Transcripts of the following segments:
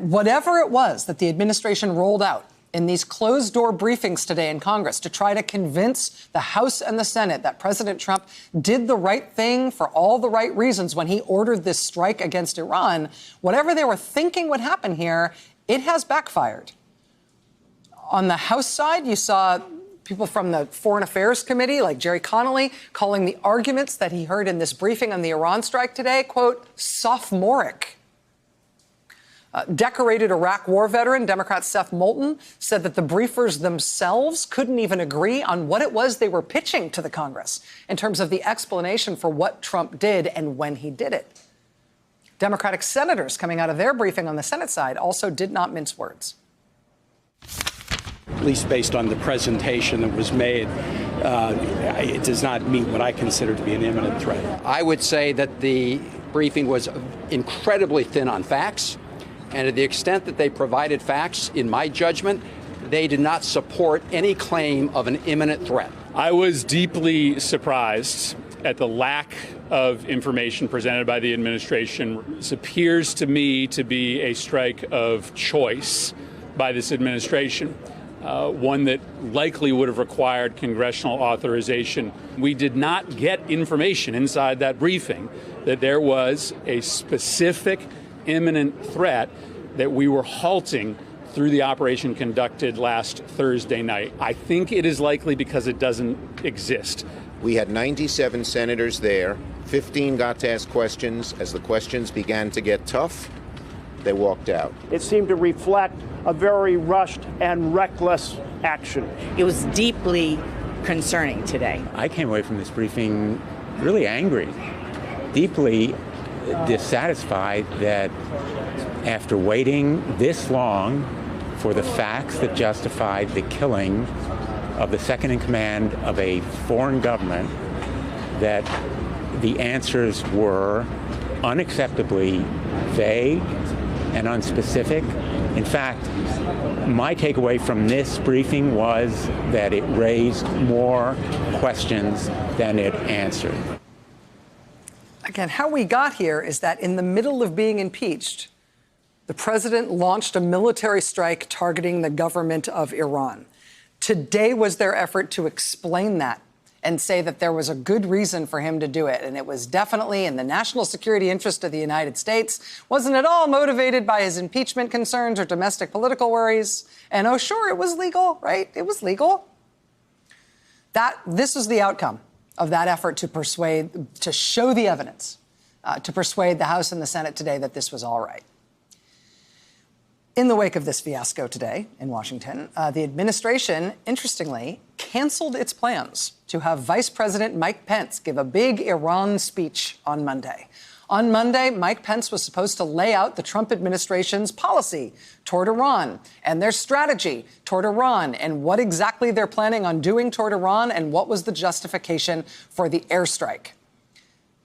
Whatever it was that the administration rolled out in these closed-door briefings today in Congress to try to convince the House and the Senate that President Trump did the right thing for all the right reasons when he ordered this strike against Iran, whatever they were thinking would happen here, it has backfired. On the House side, you saw people from the Foreign Affairs Committee, like Jerry Connolly, calling the arguments that he heard in this briefing on the Iran strike today, quote, sophomoric. Decorated Iraq war veteran Democrat Seth Moulton said that the briefers themselves couldn't even agree on what it was they were pitching to the Congress in terms of the explanation for what Trump did and when he did it. Democratic senators coming out of their briefing on the Senate side also did not mince words. At least based on the presentation that was made, it does not meet what I consider to be an imminent threat. I would say that the briefing was incredibly thin on facts. And to the extent that they provided facts, in my judgment, they did not support any claim of an imminent threat. I was deeply surprised at the lack of information presented by the administration. This appears to me to be a strike of choice by this administration, one that likely would have required congressional authorization. We did not get information inside that briefing that there was a specific imminent threat that we were halting through the operation conducted last Thursday night. I think it is likely because it doesn't exist. We had 97 senators there. 15 got to ask questions. As the questions began to get tough, they walked out. It seemed to reflect a very rushed and reckless action. It was deeply concerning today. I came away from this briefing really angry, deeply dissatisfied that after waiting this long for the facts that justified the killing of the second in command of a foreign government, that the answers were unacceptably vague and unspecific. In fact, my takeaway from this briefing was that it raised more questions than it answered. Again, how we got here is that in the middle of being impeached, the president launched a military strike targeting the government of Iran. Today was their effort to explain that and say that there was a good reason for him to do it. And it was definitely in the national security interest of the United States. Wasn't at all motivated by his impeachment concerns or domestic political worries. And oh, sure, it was legal, right? It was legal. This is the outcome of that effort to show the evidence, to persuade the House and the Senate today that this was all right. In the wake of this fiasco today in Washington, the administration, interestingly, canceled its plans to have Vice President Mike Pence give a big Iran speech on Monday. On Monday, Mike Pence was supposed to lay out the Trump administration's policy toward Iran and their strategy toward Iran and what exactly they're planning on doing toward Iran and what was the justification for the airstrike.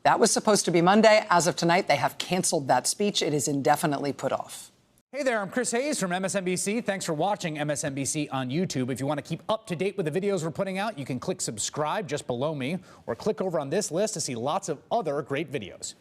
That was supposed to be Monday. As of tonight, they have canceled that speech. It is indefinitely put off. Hey there, I'm Chris Hayes from MSNBC. Thanks for watching MSNBC on YouTube. If you want to keep up to date with the videos we're putting out, you can click subscribe just below me or click over on this list to see lots of other great videos.